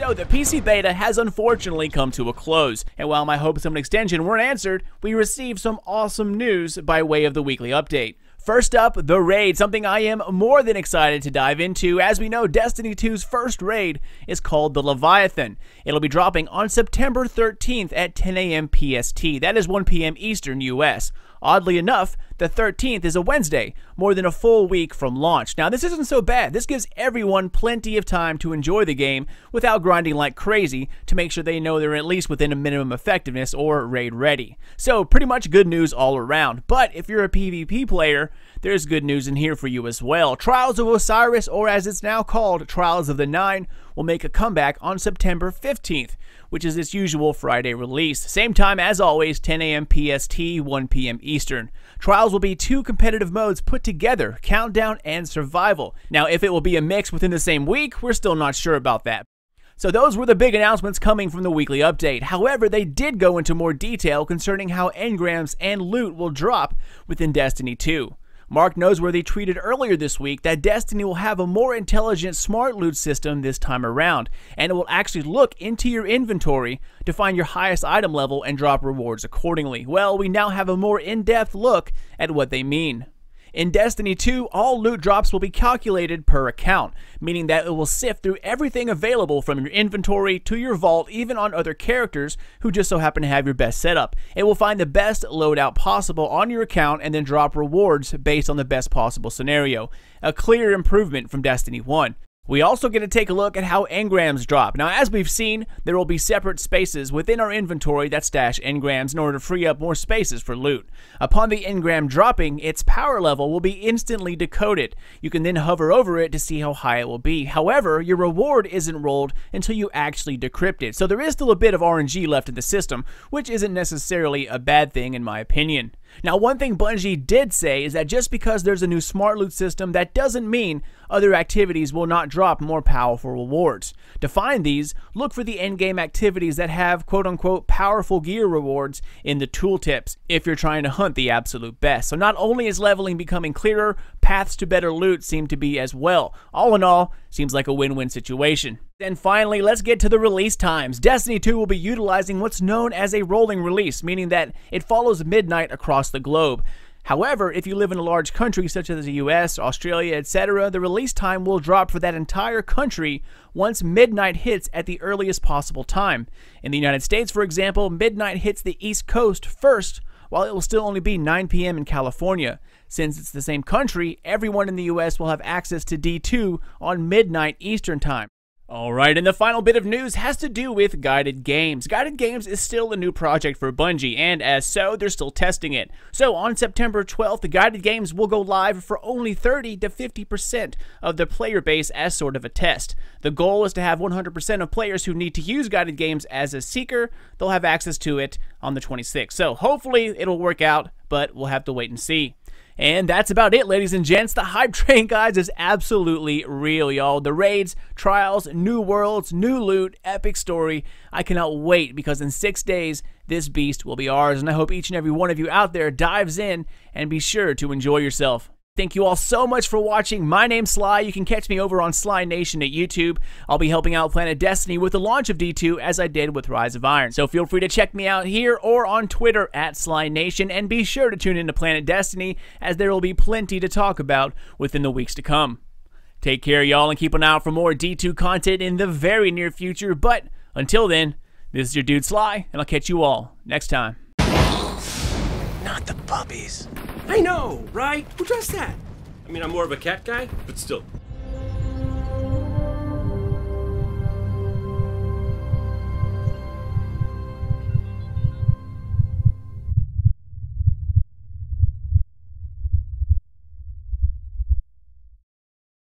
So the PC beta has unfortunately come to a close, and while my hopes of an extension weren't answered, we received some awesome news by way of the weekly update. First up, the raid, something I am more than excited to dive into. As we know, Destiny 2's first raid is called the Leviathan. It'll be dropping on September 13th at 10 a.m. PST. That is 1 p.m. Eastern US. Oddly enough, the 13th is a Wednesday, more than a full week from launch. Now, this isn't so bad. This gives everyone plenty of time to enjoy the game without grinding like crazy to make sure they know they're at least within a minimum effectiveness or raid ready. So, pretty much good news all around. But if you're a PvP player, there's good news in here for you as well. Trials of Osiris, or as it's now called, Trials of the Nine, will make a comeback on September 15th, which is its usual Friday release. Same time as always, 10 a.m. PST, 1 p.m. Eastern. Trials will be 2 competitive modes put together, Countdown and Survival. Now, if it will be a mix within the same week, we're still not sure about that. So those were the big announcements coming from the weekly update. However, they did go into more detail concerning how engrams and loot will drop within Destiny 2. Mark Noseworthy tweeted earlier this week that Destiny will have a more intelligent smart loot system this time around, and it will actually look into your inventory to find your highest item level and drop rewards accordingly. Well, we now have a more in-depth look at what they mean. In Destiny 2, all loot drops will be calculated per account, meaning that it will sift through everything available from your inventory to your vault, even on other characters who just so happen to have your best setup. It will find the best loadout possible on your account and then drop rewards based on the best possible scenario. A clear improvement from Destiny 1. We also get to take a look at how engrams drop. Now, as we've seen, there will be separate spaces within our inventory that stash engrams in order to free up more spaces for loot. Upon the engram dropping, its power level will be instantly decoded. You can then hover over it to see how high it will be. However, your reward isn't rolled until you actually decrypt it. So there is still a bit of RNG left in the system, which isn't necessarily a bad thing in my opinion. Now, one thing Bungie did say is that just because there's a new smart loot system, that doesn't mean other activities will not drop more powerful rewards. To find these, look for the endgame activities that have quote-unquote powerful gear rewards in the tooltips if you're trying to hunt the absolute best. So not only is leveling becoming clearer, paths to better loot seem to be as well. All in all, seems like a win-win situation. Then finally, let's get to the release times. Destiny 2 will be utilizing what's known as a rolling release, meaning that it follows midnight across the globe. However, if you live in a large country such as the US, Australia, etc., the release time will drop for that entire country once midnight hits at the earliest possible time. In the United States, for example, midnight hits the East Coast first, while it will still only be 9 p.m. in California. Since it's the same country, everyone in the US will have access to D2 on midnight Eastern time. Alright, and the final bit of news has to do with Guided Games. Guided Games is still a new project for Bungie, and as so, they're still testing it. So on September 12th, the Guided Games will go live for only 30 to 50% of the player base as sort of a test. The goal is to have 100% of players who need to use Guided Games as a seeker, they'll have access to it on the 26th. So hopefully it'll work out, but we'll have to wait and see. And that's about it, ladies and gents. The hype train, guys, is absolutely real, y'all. The raids, trials, new worlds, new loot, epic story. I cannot wait because in 6 days, this beast will be ours. And I hope each and every one of you out there dives in and be sure to enjoy yourself. Thank you all so much for watching. My name's Sly. You can catch me over on Sly Nation at YouTube. I'll be helping out Planet Destiny with the launch of D2 as I did with Rise of Iron. So feel free to check me out here or on Twitter at Sly Nation, and be sure to tune into Planet Destiny as there will be plenty to talk about within the weeks to come. Take care, y'all, and keep an eye out for more D2 content in the very near future. But until then, this is your dude Sly, and I'll catch you all next time. Not the puppies. I know, right? Who does that? I mean, I'm more of a cat guy, but still.